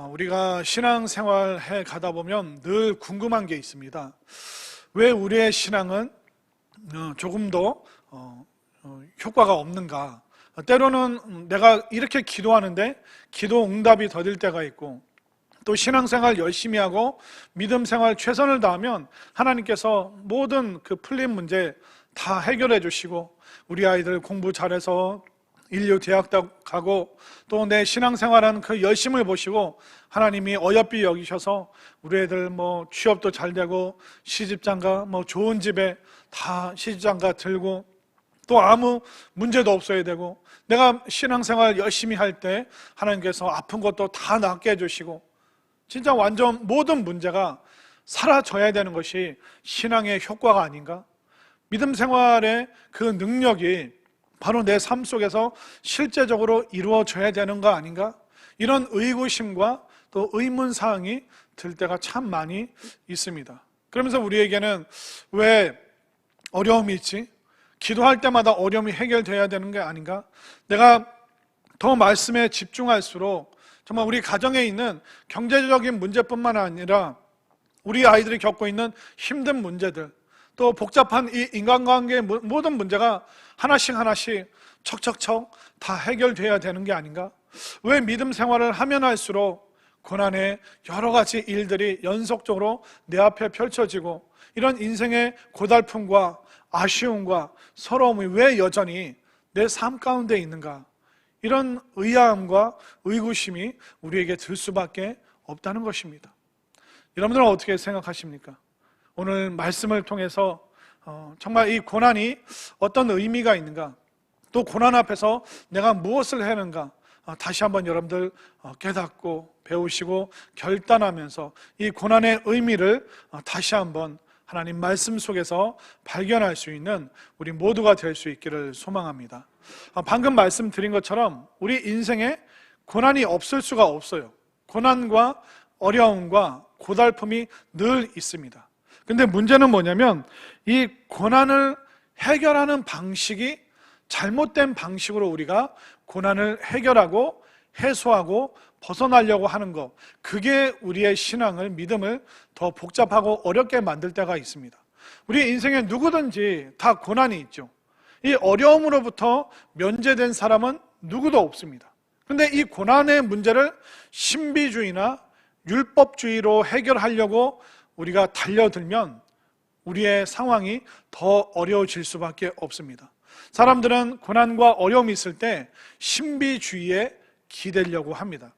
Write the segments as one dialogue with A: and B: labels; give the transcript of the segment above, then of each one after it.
A: 우리가 신앙생활 해 가다 보면 늘 궁금한 게 있습니다. 왜 우리의 신앙은 조금 더 효과가 없는가? 때로는 내가 이렇게 기도하는데 기도 응답이 더딜 때가 있고, 또 신앙생활 열심히 하고 믿음 생활 최선을 다하면 하나님께서 모든 그 풀린 문제 다 해결해 주시고, 우리 아이들 공부 잘해서 인류 대학도 가고, 또 내 신앙생활하는 그 열심을 보시고 하나님이 어여삐 여기셔서 우리 애들 취업도 잘 되고 시집장가 좋은 집에 다 시집장가 들고, 또 아무 문제도 없어야 되고, 내가 신앙생활 열심히 할 때 하나님께서 아픈 것도 다 낫게 해주시고, 진짜 완전 모든 문제가 사라져야 되는 것이 신앙의 효과가 아닌가? 믿음 생활의 그 능력이 바로 내 삶 속에서 실제적으로 이루어져야 되는 거 아닌가? 이런 의구심과 또 의문사항이 들 때가 참 많이 있습니다. 그러면서 우리에게는 왜 어려움이 있지? 기도할 때마다 어려움이 해결돼야 되는 게 아닌가? 내가 더 말씀에 집중할수록 정말 우리 가정에 있는 경제적인 문제뿐만 아니라 우리 아이들이 겪고 있는 힘든 문제들, 또 복잡한 이 인간관계의 모든 문제가 하나씩 척척척 다 해결돼야 되는 게 아닌가? 왜 믿음 생활을 하면 할수록 고난의 여러 가지 일들이 연속적으로 내 앞에 펼쳐지고, 이런 인생의 고달픔과 아쉬움과 서러움이 왜 여전히 내 삶 가운데 있는가? 이런 의아함과 의구심이 우리에게 들 수밖에 없다는 것입니다. 여러분들은 어떻게 생각하십니까? 오늘 말씀을 통해서 정말 이 고난이 어떤 의미가 있는가, 또 고난 앞에서 내가 무엇을 해야 하는가, 다시 한번 여러분들 깨닫고 배우시고 결단하면서 이 고난의 의미를 다시 한번 하나님 말씀 속에서 발견할 수 있는 우리 모두가 될 수 있기를 소망합니다. 방금 말씀드린 것처럼 우리 인생에 고난이 없을 수가 없어요. 고난과 어려움과 고달픔이 늘 있습니다. 근데 문제는 뭐냐면, 이 고난을 해결하는 방식이 잘못된 방식으로 우리가 고난을 해결하고 해소하고 벗어나려고 하는 것, 그게 우리의 신앙을, 믿음을 더 복잡하고 어렵게 만들 때가 있습니다. 우리 인생에 누구든지 다 고난이 있죠. 이 어려움으로부터 면제된 사람은 누구도 없습니다. 근데 이 고난의 문제를 신비주의나 율법주의로 해결하려고 우리가 달려들면 우리의 상황이 더 어려워질 수밖에 없습니다. 사람들은 고난과 어려움이 있을 때 신비주의에 기대려고 합니다.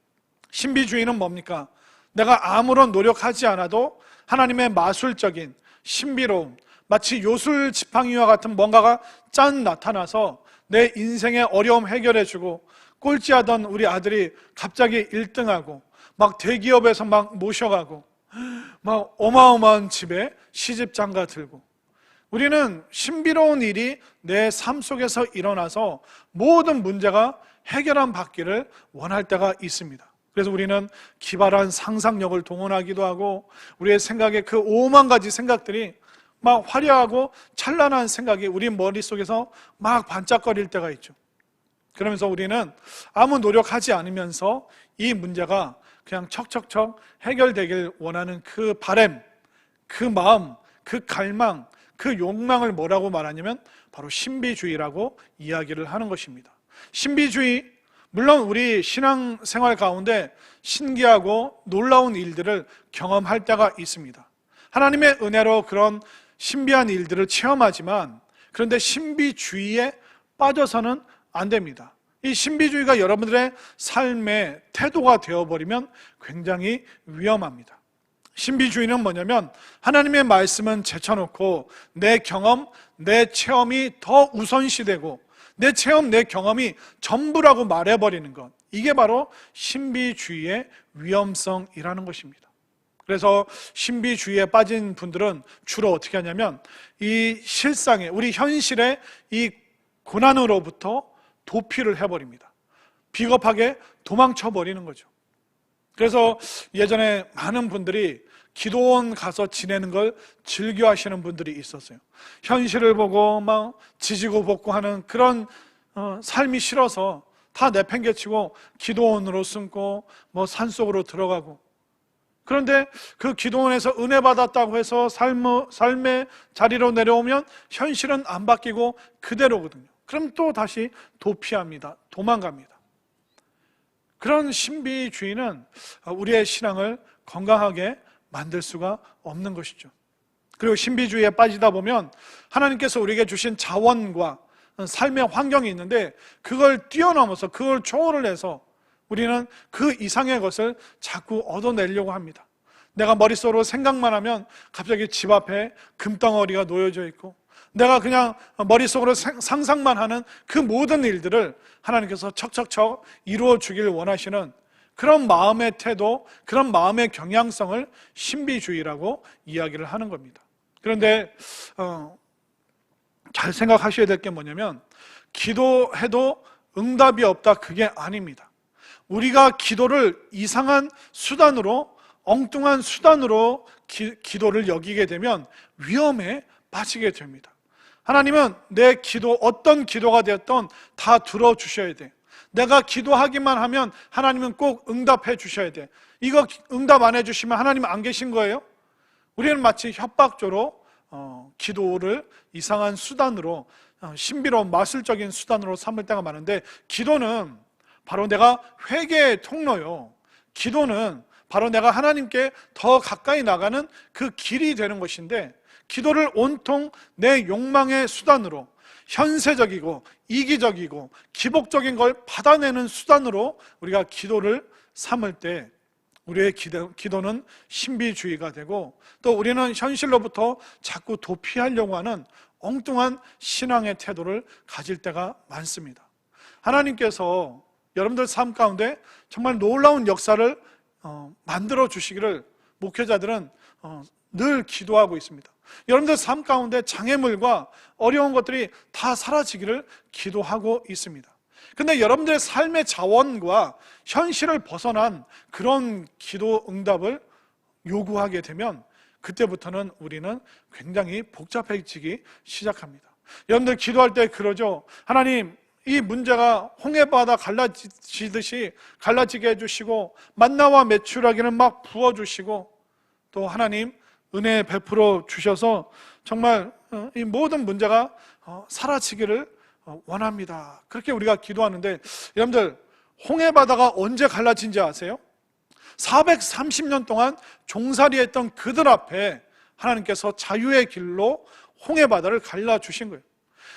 A: 신비주의는 뭡니까? 내가 아무런 노력하지 않아도 하나님의 마술적인 신비로움, 마치 요술 지팡이와 같은 뭔가가 짠 나타나서 내 인생의 어려움 해결해주고, 꼴찌하던 우리 아들이 갑자기 1등하고 막 대기업에서 막 모셔가고 막 어마어마한 집에 시집장가 들고, 우리는 신비로운 일이 내 삶 속에서 일어나서 모든 문제가 해결함 받기를 원할 때가 있습니다. 그래서 우리는 기발한 상상력을 동원하기도 하고, 우리의 생각에 그 오만 가지 생각들이 막 화려하고 찬란한 생각이 우리 머릿속에서 막 반짝거릴 때가 있죠. 그러면서 우리는 아무 노력하지 않으면서 이 문제가 그냥 척척척 해결되길 원하는 그 바람, 그 마음, 그 갈망, 그 욕망을 뭐라고 말하냐면 바로 신비주의라고 이야기를 하는 것입니다. 신비주의, 물론 우리 신앙생활 가운데 신기하고 놀라운 일들을 경험할 때가 있습니다. 하나님의 은혜로 그런 신비한 일들을 체험하지만, 그런데 신비주의에 빠져서는 안 됩니다. 이 신비주의가 여러분들의 삶의 태도가 되어버리면 굉장히 위험합니다. 신비주의는 뭐냐면, 하나님의 말씀은 제쳐놓고 내 경험, 내 체험이 더 우선시되고 내 체험, 내 경험이 전부라고 말해버리는 것, 이게 바로 신비주의의 위험성이라는 것입니다. 그래서 신비주의에 빠진 분들은 주로 어떻게 하냐면, 이 실상에, 우리 현실의 이 고난으로부터 도피를 해버립니다. 비겁하게 도망쳐버리는 거죠. 그래서 예전에 많은 분들이 기도원 가서 지내는 걸 즐겨 하시는 분들이 있었어요. 현실을 보고 막 지지고 볶고 하는 그런 삶이 싫어서 다 내팽개치고 기도원으로 숨고 뭐 산속으로 들어가고, 그런데 그 기도원에서 은혜 받았다고 해서 삶의 자리로 내려오면 현실은 안 바뀌고 그대로거든요. 그럼 또 다시 도피합니다. 도망갑니다. 그런 신비주의는 우리의 신앙을 건강하게 만들 수가 없는 것이죠. 그리고 신비주의에 빠지다 보면 하나님께서 우리에게 주신 자원과 삶의 환경이 있는데 그걸 뛰어넘어서, 그걸 초월을 해서 우리는 그 이상의 것을 자꾸 얻어내려고 합니다. 내가 머릿속으로 생각만 하면 갑자기 집 앞에 금덩어리가 놓여져 있고, 내가 그냥 머릿속으로 상상만 하는 그 모든 일들을 하나님께서 척척척 이루어 주길 원하시는 그런 마음의 태도, 그런 마음의 경향성을 신비주의라고 이야기를 하는 겁니다. 그런데 잘 생각하셔야 될 게 뭐냐면, 기도해도 응답이 없다, 그게 아닙니다. 우리가 기도를 이상한 수단으로, 엉뚱한 수단으로 기도를 여기게 되면 위험에 빠지게 됩니다. 하나님은 내 기도, 어떤 기도가 되었던 다 들어주셔야 돼. 내가 기도하기만 하면 하나님은 꼭 응답해 주셔야 돼. 이거 응답 안 해주시면 하나님 안 계신 거예요? 우리는 마치 협박조로 기도를 이상한 수단으로, 신비로운 마술적인 수단으로 삼을 때가 많은데, 기도는 바로 내가 회개의 통로요. 기도는 바로 내가 하나님께 더 가까이 나가는 그 길이 되는 것인데, 기도를 온통 내 욕망의 수단으로, 현세적이고 이기적이고 기복적인 걸 받아내는 수단으로 우리가 기도를 삼을 때 우리의 기도는 신비주의가 되고, 또 우리는 현실로부터 자꾸 도피하려고 하는 엉뚱한 신앙의 태도를 가질 때가 많습니다. 하나님께서 여러분들 삶 가운데 정말 놀라운 역사를 만들어 주시기를 목회자들은 늘 기도하고 있습니다. 여러분들 삶 가운데 장애물과 어려운 것들이 다 사라지기를 기도하고 있습니다. 근데 여러분들의 삶의 자원과 현실을 벗어난 그런 기도 응답을 요구하게 되면 그때부터는 우리는 굉장히 복잡해지기 시작합니다. 여러분들 기도할 때 그러죠. 하나님, 이 문제가 홍해바다 갈라지듯이 갈라지게 해주시고 만나와 메추라기를 막 부어주시고, 또 하나님 은혜 베풀어 주셔서 정말 이 모든 문제가 사라지기를 원합니다. 그렇게 우리가 기도하는데, 여러분들 홍해바다가 언제 갈라진지 아세요? 430년 동안 종살이했던 그들 앞에 하나님께서 자유의 길로 홍해바다를 갈라주신 거예요.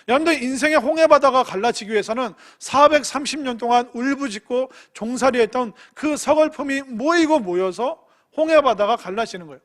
A: 여러분들 인생의 홍해바다가 갈라지기 위해서는 430년 동안 울부짖고 종살이했던 그 서글픔이 모이고 모여서 홍해바다가 갈라지는 거예요.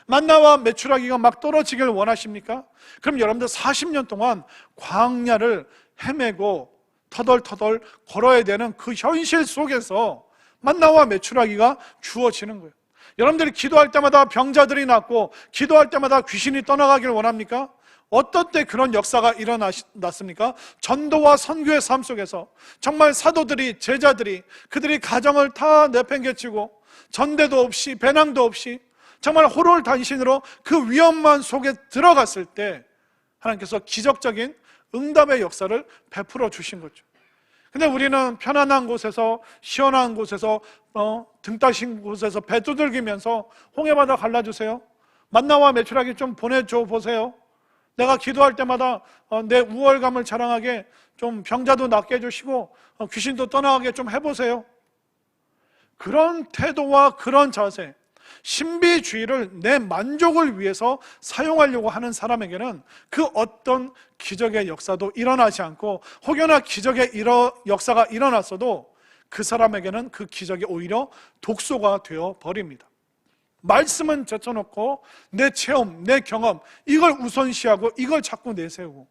A: 만나와 메추라기가 막 떨어지길 원하십니까? 그럼 여러분들 40년 동안 광야를 헤매고 터덜터덜 걸어야 되는 그 현실 속에서 만나와 메추라기가 주어지는 거예요. 여러분들이 기도할 때마다 병자들이 낫고 기도할 때마다 귀신이 떠나가길 원합니까? 어떤 때 그런 역사가 일어났습니까? 전도와 선교의 삶 속에서 정말 사도들이, 제자들이, 그들이 가정을 다 내팽개치고 전대도 없이 배낭도 없이 정말 호롤단신으로 그 위험만 속에 들어갔을 때 하나님께서 기적적인 응답의 역사를 베풀어 주신 거죠. 근데 우리는 편안한 곳에서, 시원한 곳에서, 등 따신 곳에서 배 두들기면서 홍해바다 갈라주세요, 만나와 메추라기 좀 보내줘 보세요, 내가 기도할 때마다 내 우월감을 자랑하게 좀 병자도 낫게 해주시고 귀신도 떠나가게 좀 해보세요. 그런 태도와 그런 자세, 신비주의를 내 만족을 위해서 사용하려고 하는 사람에게는 그 어떤 기적의 역사도 일어나지 않고, 혹여나 기적의 역사가 일어났어도 그 사람에게는 그 기적이 오히려 독소가 되어 버립니다. 말씀은 제쳐놓고 내 체험, 내 경험, 이걸 우선시하고 이걸 자꾸 내세우고,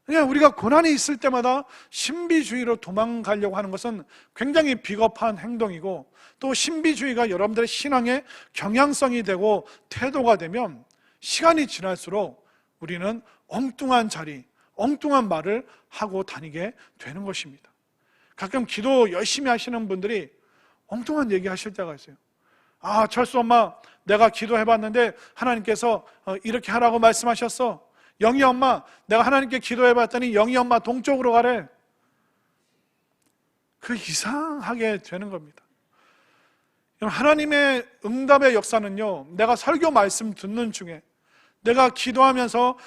A: 그냥 우리가 고난이 있을 때마다 신비주의로 도망가려고 하는 것은 굉장히 비겁한 행동이고, 또 신비주의가 여러분들의 신앙의 경향성이 되고 태도가 되면 시간이 지날수록 우리는 엉뚱한 자리, 엉뚱한 말을 하고 다니게 되는 것입니다. 가끔 기도 열심히 하시는 분들이 엉뚱한 얘기 하실 때가 있어요. 아, 철수 엄마, 내가 기도해봤는데 하나님께서 이렇게 하라고 말씀하셨어. 영희 엄마, 내가 하나님께 기도해봤더니 영희 엄마 동쪽으로 가래. 그 이상하게 되는 겁니다. 하나님의 응답의 역사는요, 내가 설교 말씀 듣는 중에, 내가 기도하면서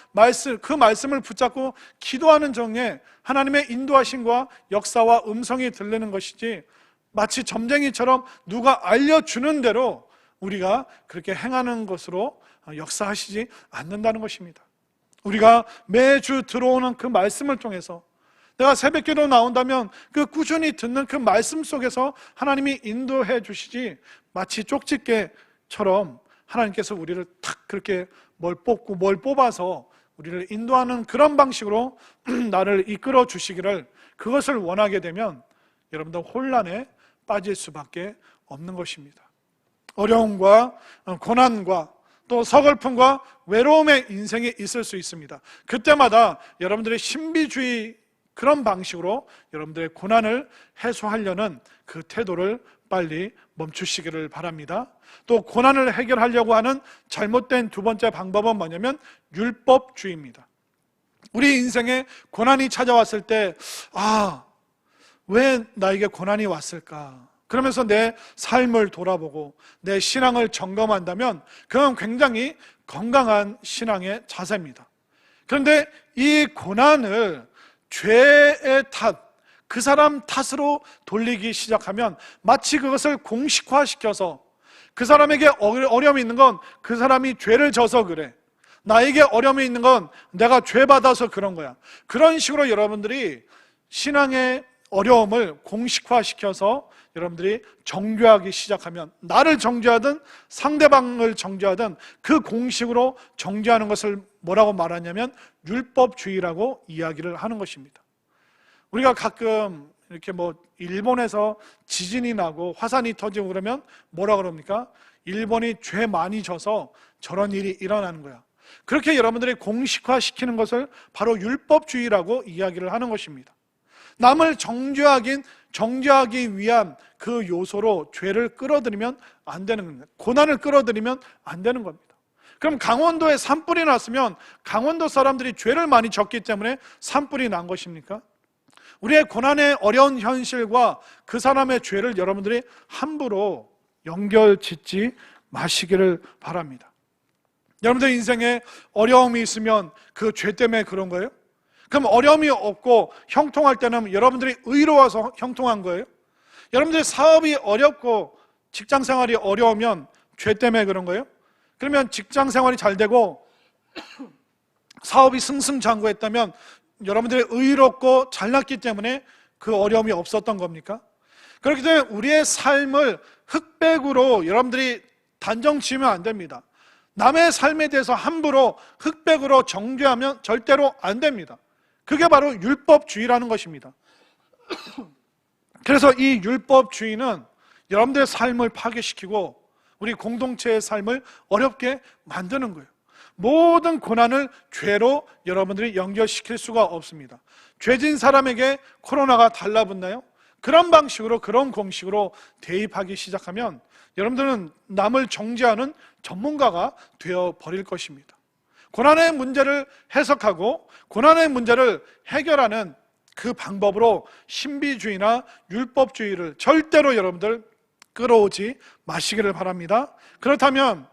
A: 그 말씀을 붙잡고 기도하는 중에 하나님의 인도하심과 역사와 음성이 들리는 것이지, 마치 점쟁이처럼 누가 알려주는 대로 우리가 그렇게 행하는 것으로 역사하시지 않는다는 것입니다. 우리가 매주 들어오는 그 말씀을 통해서, 내가 새벽기도 나온다면 그 꾸준히 듣는 그 말씀 속에서 하나님이 인도해 주시지, 마치 쪽집게처럼 하나님께서 우리를 탁 그렇게 뭘 뽑아서 우리를 인도하는 그런 방식으로 나를 이끌어 주시기를, 그것을 원하게 되면 여러분들 혼란에 빠질 수밖에 없는 것입니다. 어려움과 고난과 또 서글픔과 외로움의 인생이 있을 수 있습니다. 그때마다 여러분들의 신비주의 그런 방식으로 여러분들의 고난을 해소하려는 그 태도를 빨리 멈추시기를 바랍니다. 또 고난을 해결하려고 하는 잘못된 두 번째 방법은 뭐냐면 율법주의입니다. 우리 인생에 고난이 찾아왔을 때, 왜 나에게 고난이 왔을까? 그러면서 내 삶을 돌아보고 내 신앙을 점검한다면 그건 굉장히 건강한 신앙의 자세입니다. 그런데 이 고난을 죄의 탓, 그 사람 탓으로 돌리기 시작하면 마치 그것을 공식화시켜서, 그 사람에게 어려움이 있는 건 그 사람이 죄를 져서 그래, 나에게 어려움이 있는 건 내가 죄 받아서 그런 거야, 그런 식으로 여러분들이 신앙의 어려움을 공식화시켜서 여러분들이 정죄하기 시작하면, 나를 정죄하든 상대방을 정죄하든 그 공식으로 정죄하는 것을 뭐라고 말하냐면 율법주의라고 이야기를 하는 것입니다. 우리가 가끔 이렇게 일본에서 지진이 나고 화산이 터지고 그러면 뭐라 그럽니까? 일본이 죄 많이 져서 저런 일이 일어나는 거야. 그렇게 여러분들이 공식화시키는 것을 바로 율법주의라고 이야기를 하는 것입니다. 남을 정죄하기 위한 그 요소로 죄를 끌어들이면 안 되는 겁니다. 고난을 끌어들이면 안 되는 겁니다. 그럼 강원도에 산불이 났으면 강원도 사람들이 죄를 많이 졌기 때문에 산불이 난 것입니까? 우리의 고난의 어려운 현실과 그 사람의 죄를 여러분들이 함부로 연결짓지 마시기를 바랍니다. 여러분들 인생에 어려움이 있으면 그 죄 때문에 그런 거예요? 그럼 어려움이 없고 형통할 때는 여러분들이 의로워서 형통한 거예요? 여러분들의 사업이 어렵고 직장 생활이 어려우면 죄 때문에 그런 거예요? 그러면 직장 생활이 잘 되고 사업이 승승장구했다면 여러분들이 의롭고 잘났기 때문에 그 어려움이 없었던 겁니까? 그렇기 때문에 우리의 삶을 흑백으로 여러분들이 단정 지으면 안 됩니다. 남의 삶에 대해서 함부로 흑백으로 정죄하면 절대로 안 됩니다. 그게 바로 율법주의라는 것입니다. 그래서 이 율법주의는 여러분들의 삶을 파괴시키고 우리 공동체의 삶을 어렵게 만드는 거예요. 모든 고난을 죄로 여러분들이 연결시킬 수가 없습니다. 죄진 사람에게 코로나가 달라붙나요? 그런 방식으로, 그런 공식으로 대입하기 시작하면 여러분들은 남을 정죄하는 전문가가 되어버릴 것입니다. 고난의 문제를 해석하고 고난의 문제를 해결하는 그 방법으로 신비주의나 율법주의를 절대로 여러분들 끌어오지 마시기를 바랍니다. 그렇다면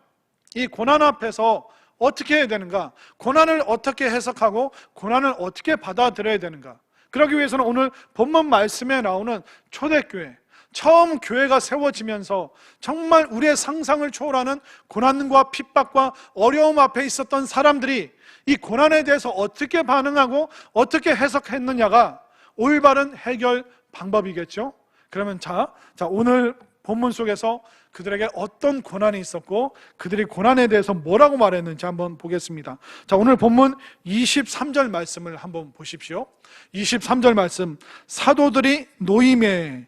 A: 이 고난 앞에서 어떻게 해야 되는가? 고난을 어떻게 해석하고 고난을 어떻게 받아들여야 되는가? 그러기 위해서는 오늘 본문 말씀에 나오는 초대교회, 처음 교회가 세워지면서 정말 우리의 상상을 초월하는 고난과 핍박과 어려움 앞에 있었던 사람들이 이 고난에 대해서 어떻게 반응하고 어떻게 해석했느냐가 올바른 해결 방법이겠죠. 그러면 자 오늘 본문 속에서 그들에게 어떤 고난이 있었고 그들이 고난에 대해서 뭐라고 말했는지 한번 보겠습니다. 자, 오늘 본문 23절 말씀을 한번 보십시오. 23절 말씀, 사도들이 노임에,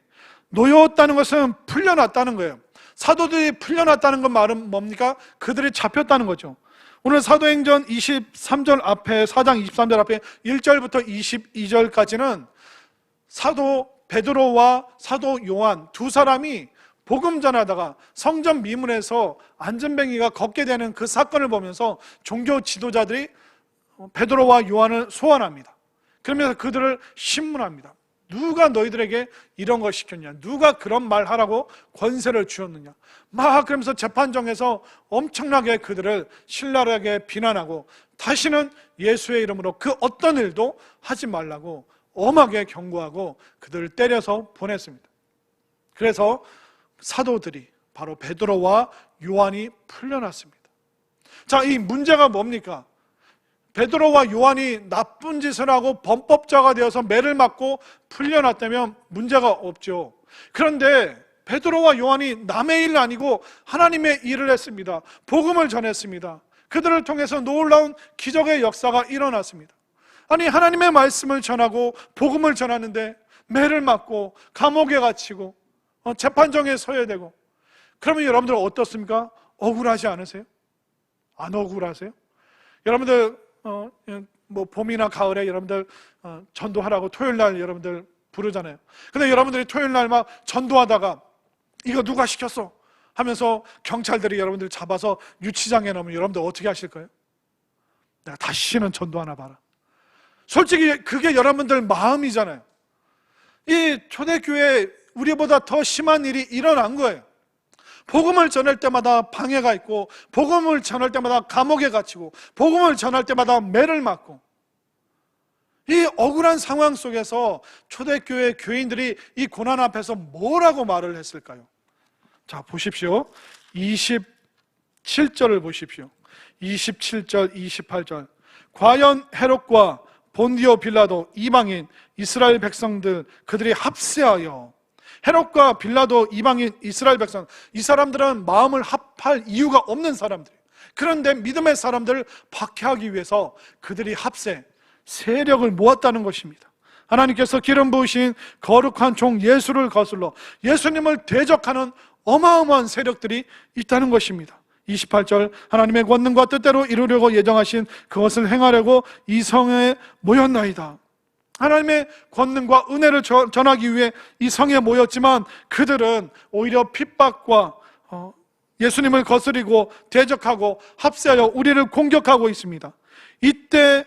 A: 놓였다는 것은 풀려났다는 거예요. 사도들이 풀려났다는 건 말은 뭡니까? 그들이 잡혔다는 거죠. 오늘 사도행전 23절 앞에, 4장 23절 앞에 1절부터 22절까지는 사도 베드로와 사도 요한 두 사람이 복음 전하다가 성전 미문에서 안전뱅이가 걷게 되는 그 사건을 보면서 종교 지도자들이 베드로와 요한을 소환합니다. 그러면서 그들을 신문합니다. 누가 너희들에게 이런 걸 시켰냐? 누가 그런 말 하라고 권세를 주었느냐? 막 그러면서 재판정에서 엄청나게 그들을 신랄하게 비난하고 다시는 예수의 이름으로 그 어떤 일도 하지 말라고 엄하게 경고하고 그들을 때려서 보냈습니다. 그래서 사도들이 바로 베드로와 요한이 풀려났습니다. 자, 이 문제가 뭡니까? 베드로와 요한이 나쁜 짓을 하고 범법자가 되어서 매를 맞고 풀려났다면 문제가 없죠. 그런데 베드로와 요한이 남의 일 아니고 하나님의 일을 했습니다. 복음을 전했습니다. 그들을 통해서 놀라운 기적의 역사가 일어났습니다. 아니, 하나님의 말씀을 전하고 복음을 전하는데 매를 맞고 감옥에 갇히고 재판정에 서야 되고, 그러면 여러분들 어떻습니까? 억울하지 않으세요? 안 억울하세요? 여러분들 뭐 봄이나 가을에 여러분들 전도하라고 토요일 날 여러분들 부르잖아요. 근데 여러분들이 토요일 날 막 전도하다가 이거 누가 시켰어? 하면서 경찰들이 여러분들 잡아서 유치장에 넣으면 여러분들 어떻게 하실 거예요? 내가 다시는 전도하나 봐라. 솔직히 그게 여러분들 마음이잖아요. 이 초대교회에 우리보다 더 심한 일이 일어난 거예요. 복음을 전할 때마다 방해가 있고, 복음을 전할 때마다 감옥에 갇히고, 복음을 전할 때마다 매를 맞고, 이 억울한 상황 속에서 초대교회 교인들이 이 고난 앞에서 뭐라고 말을 했을까요? 자, 보십시오. 27절을 보십시오. 27절, 28절. 과연 헤롯과 본디오 빌라도, 이방인 이스라엘 백성들 그들이 합세하여, 헤롯과 빌라도, 이방인 이스라엘 백성, 이 사람들은 마음을 합할 이유가 없는 사람들이에요. 그런데 믿음의 사람들을 박해하기 위해서 그들이 합세, 세력을 모았다는 것입니다. 하나님께서 기름 부으신 거룩한 종 예수를 거슬러 예수님을 대적하는 어마어마한 세력들이 있다는 것입니다. 28절, 하나님의 권능과 뜻대로 이루려고 예정하신 그것을 행하려고 이 성에 모였나이다. 하나님의 권능과 은혜를 전하기 위해 이 성에 모였지만 그들은 오히려 핍박과 예수님을 거스리고 대적하고 합세하여 우리를 공격하고 있습니다. 이때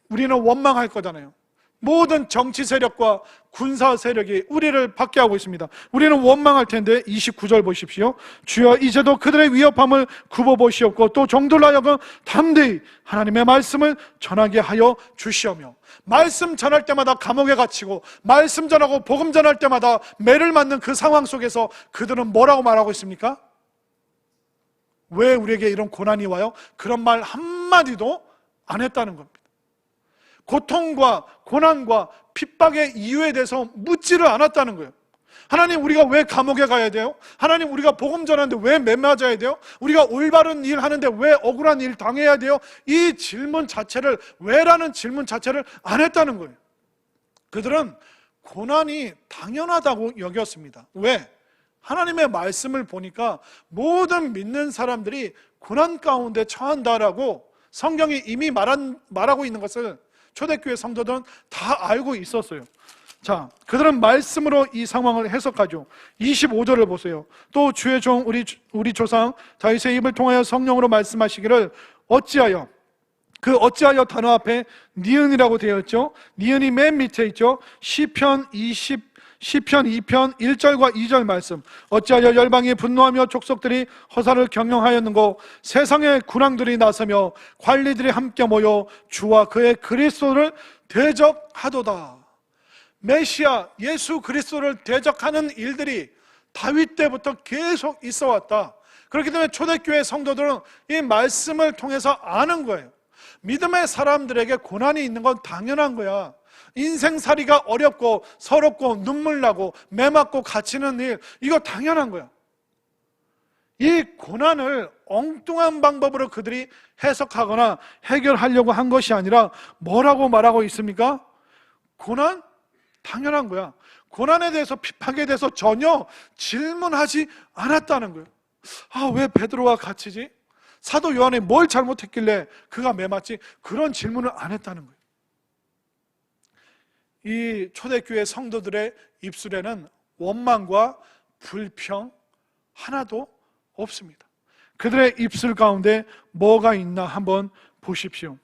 A: 우리는 원망할 거잖아요. 모든 정치 세력과 군사 세력이 우리를 박해하고 있습니다. 우리는 원망할 텐데 29절 보십시오. 주여 이제도 그들의 위협함을 굽어보시옵고 또 종들로 하여금 담대히 하나님의 말씀을 전하게 하여 주시오며. 말씀 전할 때마다 감옥에 갇히고 말씀 전하고 복음 전할 때마다 매를 맞는 그 상황 속에서 그들은 뭐라고 말하고 있습니까? 왜 우리에게 이런 고난이 와요? 그런 말 한마디도 안 했다는 겁니다. 고통과 고난과 핍박의 이유에 대해서 묻지를 않았다는 거예요. 하나님, 우리가 왜 감옥에 가야 돼요? 하나님, 우리가 복음 전하는데 왜 매 맞아야 돼요? 우리가 올바른 일 하는데 왜 억울한 일 당해야 돼요? 이 질문 자체를, 왜라는 질문 자체를 안 했다는 거예요. 그들은 고난이 당연하다고 여겼습니다. 왜? 하나님의 말씀을 보니까 모든 믿는 사람들이 고난 가운데 처한다라고 성경이 이미 말하고 있는 것을 초대교회 성도들은 다 알고 있었어요. 자, 그들은 말씀으로 이 상황을 해석하죠. 25절을 보세요. 또 주의 종 우리 조상 다윗의 입을 통하여 성령으로 말씀하시기를 어찌하여, 그 어찌하여 단어 앞에 니은이라고 되어 있죠. 니은이 맨 밑에 있죠. 시편 2편 1절과 2절 말씀. 어찌하여 열방이 분노하며 족속들이 허사를 경영하였는고 세상의 군왕들이 나서며 관리들이 함께 모여 주와 그의 그리스도를 대적하도다. 메시아 예수 그리스도를 대적하는 일들이 다윗 때부터 계속 있어 왔다. 그렇기 때문에 초대교회 성도들은 이 말씀을 통해서 아는 거예요. 믿음의 사람들에게 고난이 있는 건 당연한 거야. 인생살이가 어렵고 서럽고 눈물 나고 매 맞고 갇히는 일, 이거 당연한 거야. 이 고난을 엉뚱한 방법으로 그들이 해석하거나 해결하려고 한 것이 아니라 뭐라고 말하고 있습니까? 고난? 당연한 거야. 고난에 대해서, 핍박에 대해서 전혀 질문하지 않았다는 거예요. 아, 왜 베드로가 갇히지? 사도 요한이 뭘 잘못했길래 그가 매 맞지? 그런 질문을 안 했다는 거예요. 이 초대교회 성도들의 입술에는 원망과 불평 하나도 없습니다. 그들의 입술 가운데 뭐가 있나 한번 보십시오.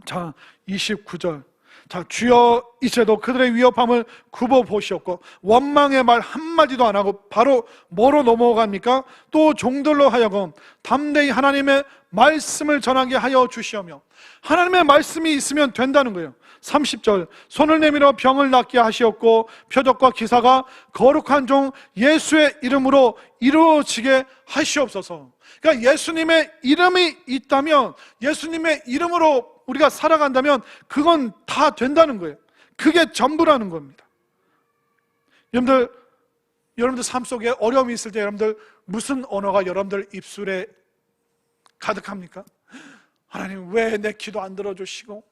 A: 자, 29절. 자, 주여 이제도 그들의 위협함을 굽어보시었고 원망의 말 한마디도 안 하고 바로 뭐로 넘어갑니까? 또 종들로 하여금 담대히 하나님의 말씀을 전하게 하여 주시오며, 하나님의 말씀이 있으면 된다는 거예요. 30절, 손을 내밀어 병을 낫게 하시었고 표적과 기사가 거룩한 종 예수의 이름으로 이루어지게 하시옵소서. 그러니까 예수님의 이름이 있다면, 예수님의 이름으로 우리가 살아간다면 그건 다 된다는 거예요. 그게 전부라는 겁니다. 여러분들 삶 속에 어려움이 있을 때 여러분들 무슨 언어가 여러분들 입술에 가득합니까? 하나님, 왜 내 기도 안 들어주시고,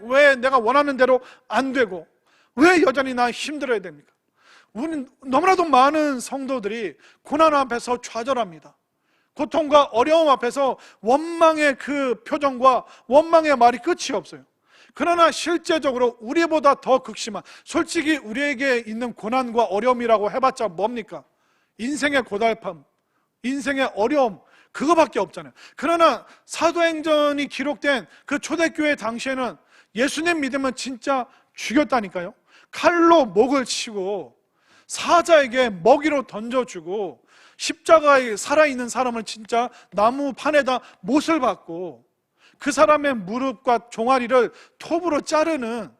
A: 왜 내가 원하는 대로 안 되고, 왜 여전히 나 힘들어야 됩니까? 우리는 너무나도 많은 성도들이 고난 앞에서 좌절합니다. 고통과 어려움 앞에서 원망의 그 표정과 원망의 말이 끝이 없어요. 그러나 실제적으로 우리보다 더 극심한, 솔직히 우리에게 있는 고난과 어려움이라고 해봤자 뭡니까? 인생의 고달픔, 인생의 어려움, 그거밖에 없잖아요. 그러나 사도행전이 기록된 그 초대교회 당시에는 예수님 믿으면 진짜 죽였다니까요. 칼로 목을 치고 사자에게 먹이로 던져주고 십자가에 살아있는 사람을 진짜 나무 판에다 못을 박고 그 사람의 무릎과 종아리를 톱으로 자르는,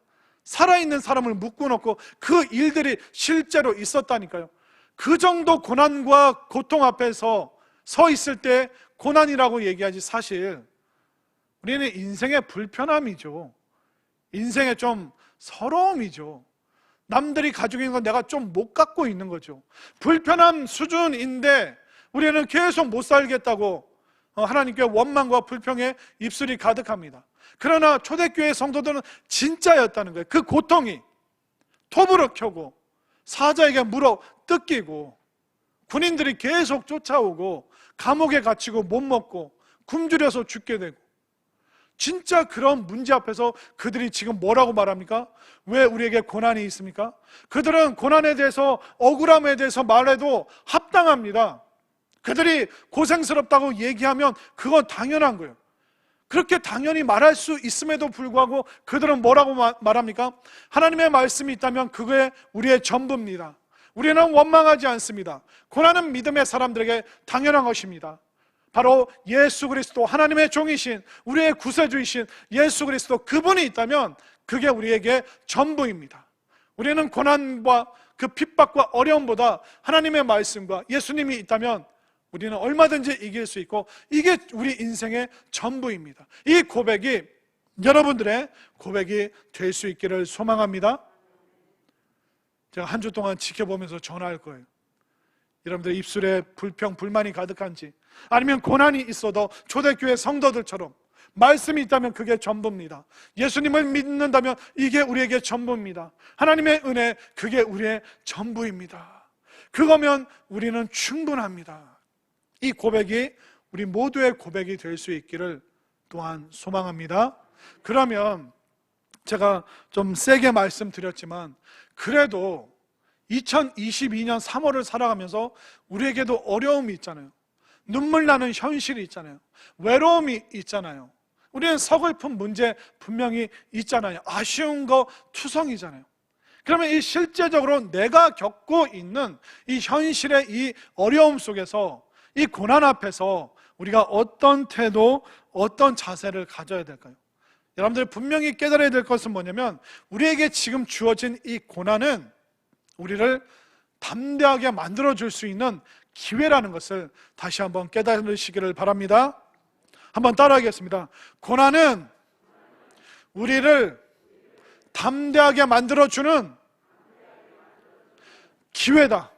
A: 살아있는 사람을 묶어놓고 그 일들이 실제로 있었다니까요. 그 정도 고난과 고통 앞에서 서 있을 때 고난이라고 얘기하지, 사실 우리는 인생의 불편함이죠. 인생의 좀 서러움이죠. 남들이 가지고 있는 건 내가 좀 못 갖고 있는 거죠. 불편한 수준인데 우리는 계속 못 살겠다고 하나님께 원망과 불평에 입술이 가득합니다. 그러나 초대교회 성도들은 진짜였다는 거예요. 그 고통이 톱으로 켜고 사자에게 물어 뜯기고 군인들이 계속 쫓아오고 감옥에 갇히고 못 먹고 굶주려서 죽게 되고, 진짜 그런 문제 앞에서 그들이 지금 뭐라고 말합니까? 왜 우리에게 고난이 있습니까? 그들은 고난에 대해서, 억울함에 대해서 말해도 합당합니다. 그들이 고생스럽다고 얘기하면 그건 당연한 거예요. 그렇게 당연히 말할 수 있음에도 불구하고 그들은 뭐라고 말합니까? 하나님의 말씀이 있다면 그게 우리의 전부입니다. 우리는 원망하지 않습니다. 고난은 믿음의 사람들에게 당연한 것입니다. 바로 예수 그리스도, 하나님의 종이신, 우리의 구세주이신 예수 그리스도, 그분이 있다면 그게 우리에게 전부입니다. 우리는 고난과 그 핍박과 어려움보다 하나님의 말씀과 예수님이 있다면 우리는 얼마든지 이길 수 있고, 이게 우리 인생의 전부입니다. 이 고백이 여러분들의 고백이 될 수 있기를 소망합니다. 제가 한 주 동안 지켜보면서 전화할 거예요. 여러분들 입술에 불평, 불만이 가득한지, 아니면 고난이 있어도 초대교회 성도들처럼 말씀이 있다면 그게 전부입니다. 예수님을 믿는다면 이게 우리에게 전부입니다. 하나님의 은혜, 그게 우리의 전부입니다. 그거면 우리는 충분합니다. 이 고백이 우리 모두의 고백이 될 수 있기를 또한 소망합니다. 그러면 제가 좀 세게 말씀드렸지만 그래도 2022년 3월을 살아가면서 우리에게도 어려움이 있잖아요. 눈물 나는 현실이 있잖아요. 외로움이 있잖아요. 우리는 서글픈 문제 분명히 있잖아요. 아쉬운 거 투성이잖아요. 그러면 이 실제적으로 내가 겪고 있는 이 현실의 이 어려움 속에서, 이 고난 앞에서 우리가 어떤 태도, 어떤 자세를 가져야 될까요? 여러분들이 분명히 깨달아야 될 것은 뭐냐면, 우리에게 지금 주어진 이 고난은 우리를 담대하게 만들어줄 수 있는 기회라는 것을 다시 한번 깨달으시기를 바랍니다. 한번 따라하겠습니다. 고난은 우리를 담대하게 만들어주는 기회다.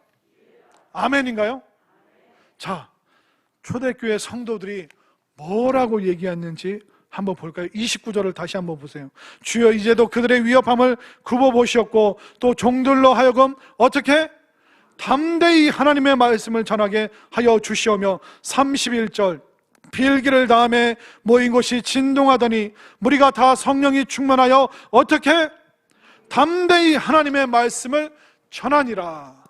A: 아멘인가요? 자, 초대교회 성도들이 뭐라고 얘기했는지 한번 볼까요? 29절을 다시 한번 보세요. 주여 이제도 그들의 위협함을 굽어보시었고 또 종들로 하여금 어떻게? 담대히 하나님의 말씀을 전하게 하여 주시오며, 31절 빌기를 다음에 모인 곳이 진동하더니 무리가 다 성령이 충만하여 어떻게? 담대히 하나님의 말씀을 전하니라.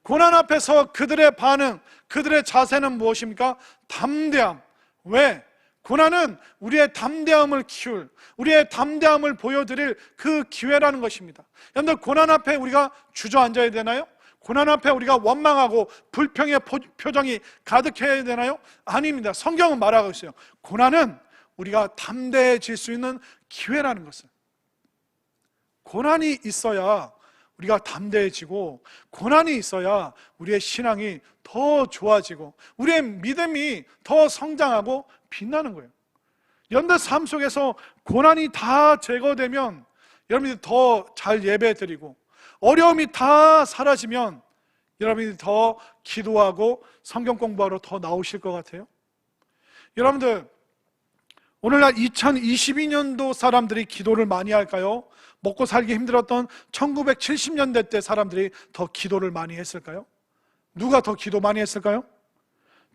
A: 고난 앞에서 그들의 반응, 그들의 자세는 무엇입니까? 담대함. 왜? 고난은 우리의 담대함을 키울, 우리의 담대함을 보여드릴 그 기회라는 것입니다. 여러분들, 고난 앞에 우리가 주저앉아야 되나요? 고난 앞에 우리가 원망하고 불평의 표정이 가득해야 되나요? 아닙니다. 성경은 말하고 있어요. 고난은 우리가 담대해질 수 있는 기회라는 것을. 고난이 있어야 우리가 담대해지고, 고난이 있어야 우리의 신앙이 더 좋아지고 우리의 믿음이 더 성장하고 빛나는 거예요. 여러분들 삶 속에서 고난이 다 제거되면 여러분들이 더 잘 예배드리고, 어려움이 다 사라지면 여러분들이 더 기도하고 성경 공부하러 더 나오실 것 같아요. 여러분들, 오늘날 2022년도 사람들이 기도를 많이 할까요? 먹고 살기 힘들었던 1970년대 때 사람들이 더 기도를 많이 했을까요? 누가 더 기도 많이 했을까요?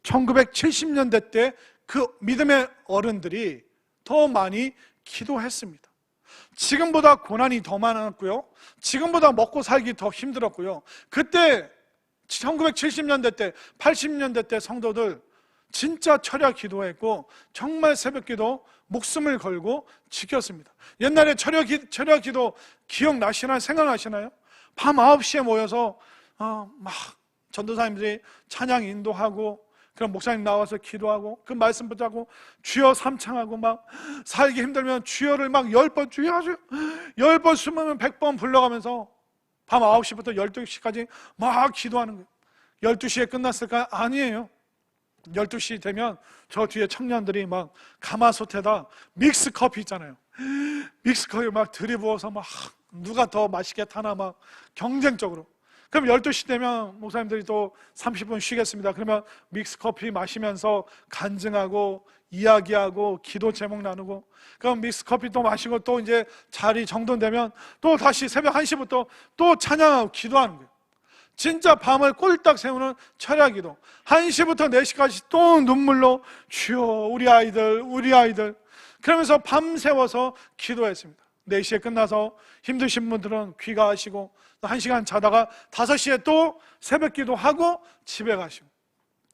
A: 1970년대 때 그 믿음의 어른들이 더 많이 기도했습니다. 지금보다 고난이 더 많았고요, 지금보다 먹고 살기 더 힘들었고요. 그때 1970년대 때, 80년대 때 성도들 진짜 철야 기도했고 정말 새벽기도 목숨을 걸고 지켰습니다. 옛날에 철야 기도 기억나시나요? 생각나시나요? 밤 9시에 모여서 막 전도사님들이 찬양 인도하고, 그럼 목사님 나와서 기도하고 그 말씀 붙잡고 주여 삼창하고, 막 살기 힘들면 주여를 막 10번 주여, 10번 숨으면 100번 불러가면서 밤 9시부터 12시까지 막 기도하는 거예요. 12시에 끝났을까요? 아니에요. 12시 되면 저 뒤에 청년들이 막 가마솥에다 믹스 커피 있잖아요, 믹스 커피 막 들이부어서 막 누가 더 맛있게 타나 막 경쟁적으로. 그럼 12시 되면 목사님들이 또 30분 쉬겠습니다. 그러면 믹스 커피 마시면서 간증하고 이야기하고 기도 제목 나누고, 그럼 믹스 커피 또 마시고 또 이제 자리 정돈되면 또 다시 새벽 1시부터 또 찬양하고 기도하는 거예요. 진짜 밤을 꼴딱 세우는 철야 기도. 1시부터 4시까지 또 눈물로 주여 우리 아이들 그러면서 밤새워서 기도했습니다. 4시에 끝나서 힘드신 분들은 귀가하시고 1시간 자다가 5시에 또 새벽 기도하고 집에 가시고,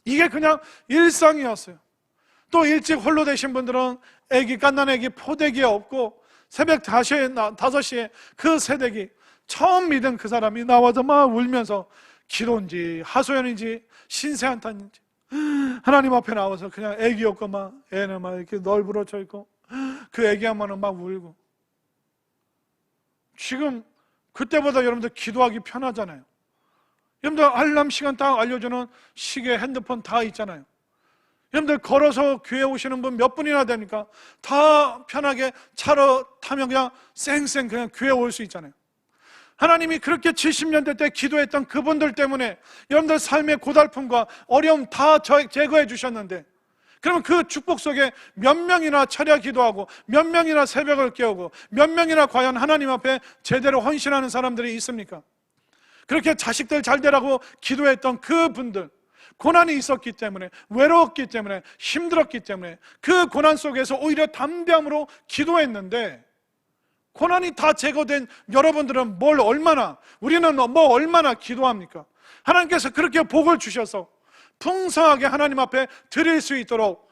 A: 이게 그냥 일상이었어요. 또 일찍 홀로 되신 분들은 갓난 애기 포대기에 업고 새벽 5시에 그 새댁이 처음 믿은 그 사람이 나와서 막 울면서 기도인지 하소연인지 신세한탄인지 하나님 앞에 나와서 그냥 애기 없고 막 애는 막 이렇게 널브러져 있고 그 애기 한번은 막 울고. 지금 그때보다 여러분들 기도하기 편하잖아요. 여러분들 알람 시간 딱 알려주는 시계, 핸드폰 다 있잖아요. 여러분들 걸어서 교회 오시는 분 몇 분이나 되니까 다 편하게 차로 타면 그냥 쌩쌩 그냥 교회 올 수 있잖아요. 하나님이 그렇게 70년대 때 기도했던 그분들 때문에 여러분들 삶의 고달픔과 어려움 다 제거해 주셨는데, 그러면 그 축복 속에 몇 명이나 철야 기도하고 몇 명이나 새벽을 깨우고 몇 명이나 과연 하나님 앞에 제대로 헌신하는 사람들이 있습니까? 그렇게 자식들 잘 되라고 기도했던 그분들, 고난이 있었기 때문에, 외로웠기 때문에, 힘들었기 때문에 그 고난 속에서 오히려 담대함으로 기도했는데, 고난이 다 제거된 여러분들은 우리는 뭐 얼마나 기도합니까? 하나님께서 그렇게 복을 주셔서 풍성하게 하나님 앞에 드릴 수 있도록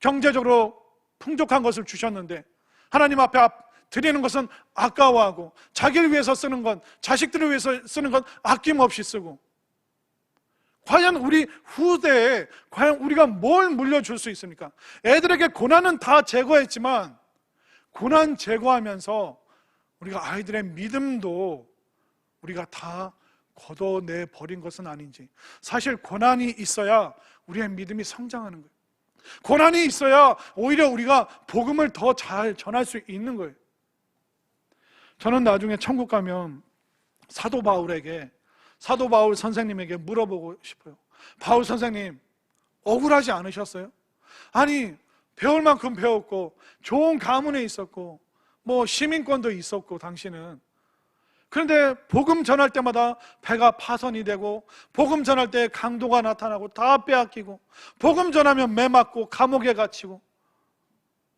A: 경제적으로 풍족한 것을 주셨는데, 하나님 앞에 드리는 것은 아까워하고 자기를 위해서 쓰는 건, 자식들을 위해서 쓰는 건 아낌없이 쓰고, 과연 우리 후대에 과연 우리가 뭘 물려줄 수 있습니까? 애들에게 고난은 다 제거했지만 고난 제거하면서 우리가 아이들의 믿음도 우리가 다 걷어내 버린 것은 아닌지. 사실 고난이 있어야 우리의 믿음이 성장하는 거예요. 고난이 있어야 오히려 우리가 복음을 더 잘 전할 수 있는 거예요. 저는 나중에 천국 가면 사도 바울 선생님에게 물어보고 싶어요. 바울 선생님, 억울하지 않으셨어요? 아니, 배울 만큼 배웠고 좋은 가문에 있었고 뭐 시민권도 있었고 당신은, 그런데 복음 전할 때마다 배가 파선이 되고, 복음 전할 때 강도가 나타나고 다 빼앗기고, 복음 전하면 매 맞고 감옥에 갇히고,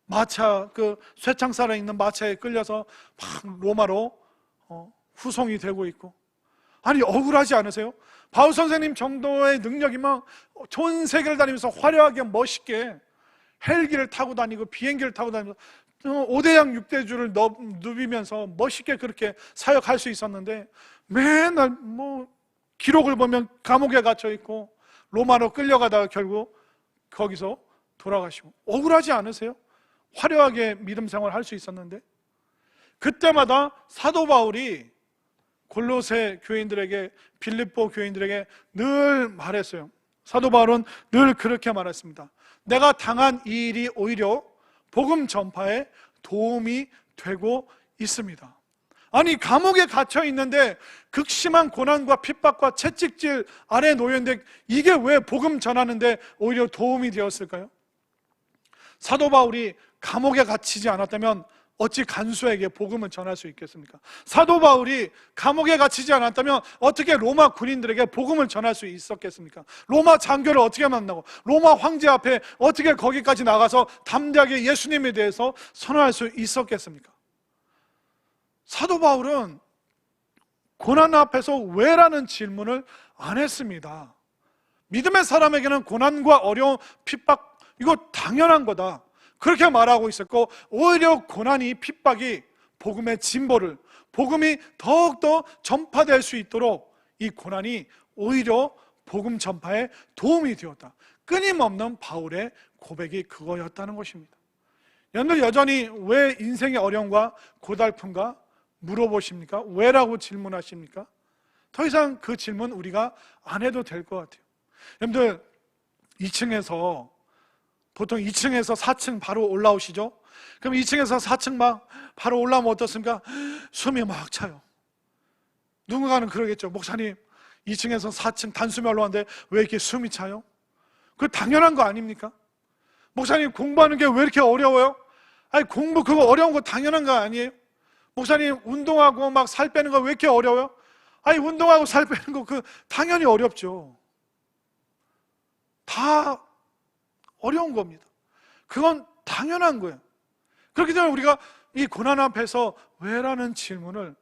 A: 마차, 그 쇠창살에 있는 마차에 끌려서 막 로마로 후송이 되고 있고. 아니, 억울하지 않으세요? 바울 선생님 정도의 능력이면 전 세계를 다니면서 화려하게 멋있게 헬기를 타고 다니고 비행기를 타고 다니면서 5대양 6대주를 누비면서 멋있게 그렇게 사역할 수 있었는데, 맨날 기록을 보면 감옥에 갇혀 있고 로마로 끌려가다가 결국 거기서 돌아가시고. 억울하지 않으세요? 화려하게 믿음 생활을 할 수 있었는데. 그때마다 사도 바울이 골로새 교인들에게, 빌립보 교인들에게 늘 말했어요. 사도 바울은 늘 그렇게 말했습니다. 내가 당한 이 일이 오히려 복음 전파에 도움이 되고 있습니다. 아니, 감옥에 갇혀 있는데 극심한 고난과 핍박과 채찍질 아래에 놓여 있는데 이게 왜 복음 전하는데 오히려 도움이 되었을까요? 사도 바울이 감옥에 갇히지 않았다면 어찌 간수에게 복음을 전할 수 있겠습니까? 사도 바울이 감옥에 갇히지 않았다면 어떻게 로마 군인들에게 복음을 전할 수 있었겠습니까? 로마 장교를 어떻게 만나고 로마 황제 앞에 어떻게 거기까지 나가서 담대하게 예수님에 대해서 선언할 수 있었겠습니까? 사도 바울은 고난 앞에서 왜라는 질문을 안 했습니다. 믿음의 사람에게는 고난과 어려움, 핍박, 이거 당연한 거다, 그렇게 말하고 있었고, 오히려 고난이, 핍박이 복음의 진보를, 복음이 더욱더 전파될 수 있도록 이 고난이 오히려 복음 전파에 도움이 되었다. 끊임없는 바울의 고백이 그거였다는 것입니다. 여러분들 여전히 왜 인생의 어려움과 고달픔과 물어보십니까? 왜라고 질문하십니까? 더 이상 그 질문 우리가 안 해도 될 것 같아요. 여러분들 2층에서 보통 2층에서 4층 바로 올라오시죠? 그럼 2층에서 4층 막 바로 올라오면 어떻습니까? 숨이 막 차요. 누군가는 그러겠죠. 목사님, 2층에서 4층 단숨에 올라왔는데 왜 이렇게 숨이 차요? 그거 당연한 거 아닙니까? 목사님, 공부하는 게 왜 이렇게 어려워요? 아니, 공부 그거 어려운 거 당연한 거 아니에요? 목사님, 운동하고 막 살 빼는 거 왜 이렇게 어려워요? 아니, 운동하고 살 빼는 거 그 당연히 어렵죠. 다 어려운 겁니다. 그건 당연한 거예요. 그렇기 때문에 우리가 이 고난 앞에서 왜라는 질문을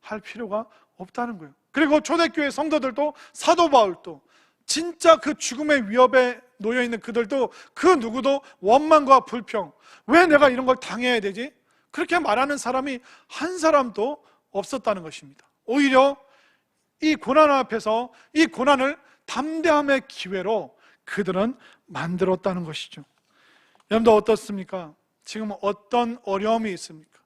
A: 할 필요가 없다는 거예요. 그리고 초대교회 성도들도, 사도 바울도, 진짜 그 죽음의 위협에 놓여있는 그들도, 그 누구도 원망과 불평, 왜 내가 이런 걸 당해야 되지? 그렇게 말하는 사람이 한 사람도 없었다는 것입니다. 오히려 이 고난 앞에서 이 고난을 담대함의 기회로 그들은 만들었다는 것이죠. 여러분들 어떻습니까? 지금 어떤 어려움이 있습니까?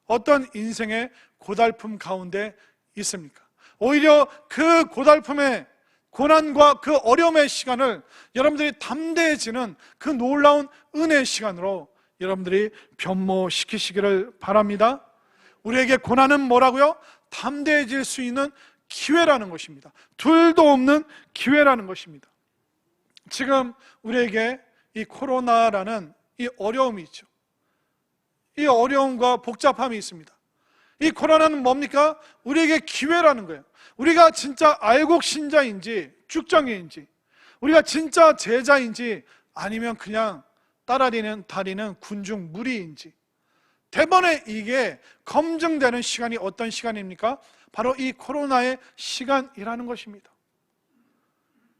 A: 어떤 인생의 고달픔 가운데 있습니까? 오히려 그 고달픔의 고난과 그 어려움의 시간을 여러분들이 담대해지는 그 놀라운 은혜의 시간으로 여러분들이 변모시키시기를 바랍니다. 우리에게 고난은 뭐라고요? 담대해질 수 있는 기회라는 것입니다. 둘도 없는 기회라는 것입니다. 지금 우리에게 이 코로나라는 이 어려움이 있죠. 이 어려움과 복잡함이 있습니다. 이 코로나는 뭡니까? 우리에게 기회라는 거예요. 우리가 진짜 알곡 신자인지 쭉정이인지, 우리가 진짜 제자인지, 아니면 그냥 다리는 군중 무리인지, 대번에 이게 검증되는 시간이 어떤 시간입니까? 바로 이 코로나의 시간이라는 것입니다.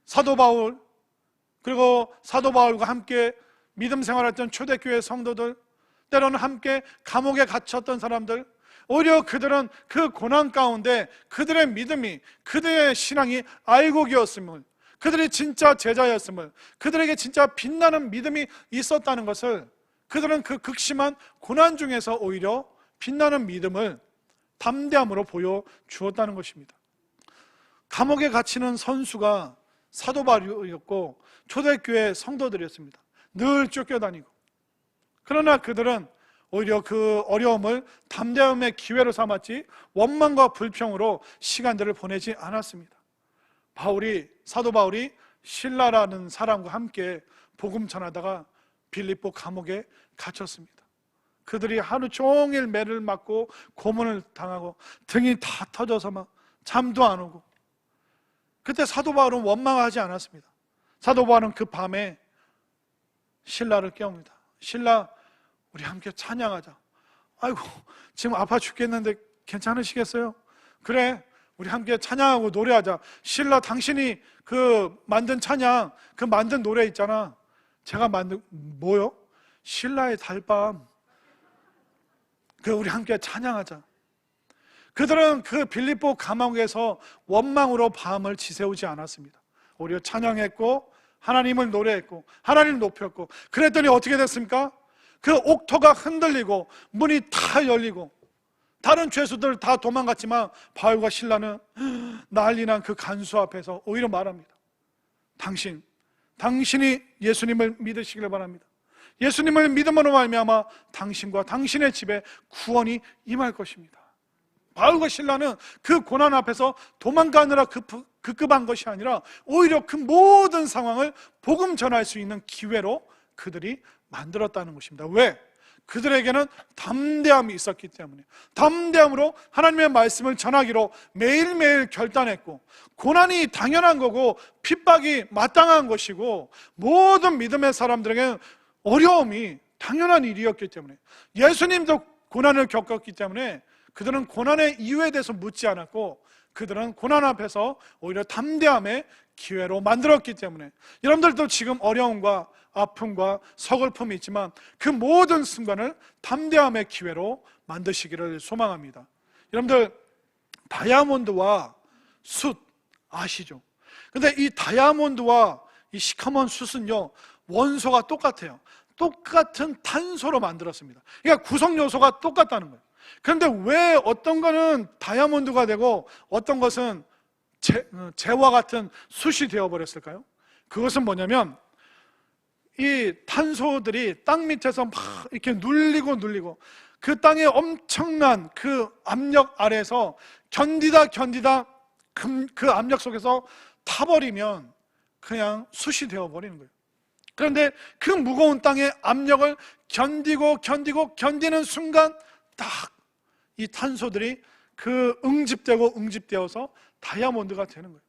A: 사도 바울, 그리고 사도 바울과 함께 믿음 생활했던 초대교회 성도들, 때로는 함께 감옥에 갇혔던 사람들, 오히려 그들은 그 고난 가운데 그들의 믿음이, 그들의 신앙이 알곡이었음을, 그들이 진짜 제자였음을, 그들에게 진짜 빛나는 믿음이 있었다는 것을, 그들은 그 극심한 고난 중에서 오히려 빛나는 믿음을 담대함으로 보여주었다는 것입니다. 감옥에 갇히는 선수가 사도 바울이었고 초대교회 성도들이었습니다. 늘 쫓겨다니고. 그러나 그들은 오히려 그 어려움을 담대함의 기회로 삼았지 원망과 불평으로 시간들을 보내지 않았습니다. 사도 바울이 실라라는 사람과 함께 복음 전하다가 빌립보 감옥에 갇혔습니다. 그들이 하루 종일 매를 맞고 고문을 당하고 등이 다 터져서 막 잠도 안 오고, 그때 사도 바울은 원망하지 않았습니다. 사도 바울은 그 밤에 실라를 깨웁니다. 실라, 우리 함께 찬양하자. 아이고, 지금 아파 죽겠는데 괜찮으시겠어요? 그래, 우리 함께 찬양하고 노래하자. 실라, 당신이 그 만든 찬양, 그 만든 노래 있잖아. 제가 만든 뭐요? 신라의 달밤. 그 우리 함께 찬양하자. 그들은 그 빌립보 감옥에서 원망으로 밤을 지새우지 않았습니다. 오히려 찬양했고 하나님을 노래했고 하나님을 높였고, 그랬더니 어떻게 됐습니까? 그 옥토가 흔들리고 문이 다 열리고 다른 죄수들 다 도망갔지만 바울과 실라는 난리난 그 간수 앞에서 오히려 말합니다. 당신이 예수님을 믿으시길 바랍니다. 예수님을 믿음으로 말미암아 당신과 당신의 집에 구원이 임할 것입니다. 바울과 실라는 그 고난 앞에서 도망가느라 급급한 것이 아니라 오히려 그 모든 상황을 복음 전할 수 있는 기회로 그들이 만들었다는 것입니다. 왜? 그들에게는 담대함이 있었기 때문에, 담대함으로 하나님의 말씀을 전하기로 매일매일 결단했고, 고난이 당연한 거고 핍박이 마땅한 것이고 모든 믿음의 사람들에게는 어려움이 당연한 일이었기 때문에, 예수님도 고난을 겪었기 때문에 그들은 고난의 이유에 대해서 묻지 않았고, 그들은 고난 앞에서 오히려 담대함의 기회로 만들었기 때문에, 여러분들도 지금 어려움과 아픔과 서글픔이 있지만 그 모든 순간을 담대함의 기회로 만드시기를 소망합니다. 여러분들, 다이아몬드와 숯 아시죠? 근데 이 다이아몬드와 이 시커먼 숯은요, 원소가 똑같아요. 똑같은 탄소로 만들었습니다. 그러니까 구성 요소가 똑같다는 거예요. 그런데 왜 어떤 거는 다이아몬드가 되고 어떤 것은 재와 같은 숯이 되어버렸을까요? 그것은 뭐냐면, 이 탄소들이 땅 밑에서 막 이렇게 눌리고 그 땅의 엄청난 그 압력 아래에서 견디다 그 압력 속에서 타버리면 그냥 숯이 되어버리는 거예요. 그런데 그 무거운 땅의 압력을 견디는 순간 딱 이 탄소들이 그 응집되어서 다이아몬드가 되는 거예요.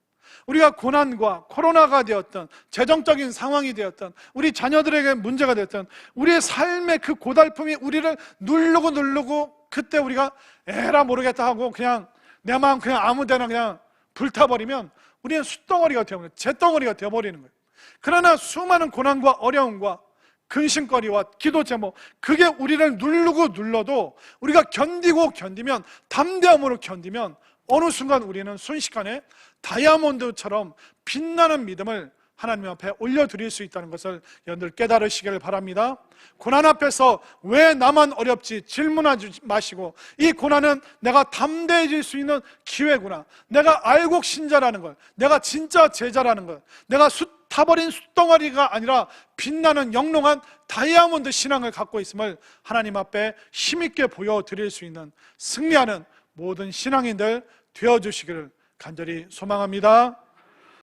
A: 우리가 고난과 코로나가 되었던, 재정적인 상황이 되었던, 우리 자녀들에게 문제가 되었던, 우리의 삶의 그 고달픔이 우리를 누르고 그때 우리가 에라 모르겠다 하고 그냥 내 마음 그냥 아무데나 그냥 불타버리면 우리는 숯덩어리가 되어버리는, 재덩어리가 되어버리는 거예요. 그러나 수많은 고난과 어려움과 근심거리와 기도 제목, 그게 우리를 눌러도 우리가 견디면, 담대함으로 견디면 어느 순간 우리는 순식간에 다이아몬드처럼 빛나는 믿음을 하나님 앞에 올려드릴 수 있다는 것을 여러분들 깨달으시길 바랍니다. 고난 앞에서 왜 나만 어렵지 질문하지 마시고, 이 고난은 내가 담대해질 수 있는 기회구나, 내가 알곡 신자라는 걸, 내가 진짜 제자라는 걸, 내가 타버린 숯덩어리가 아니라 빛나는 영롱한 다이아몬드 신앙을 갖고 있음을 하나님 앞에 힘있게 보여드릴 수 있는 승리하는 모든 신앙인들 되어주시기를 간절히 소망합니다.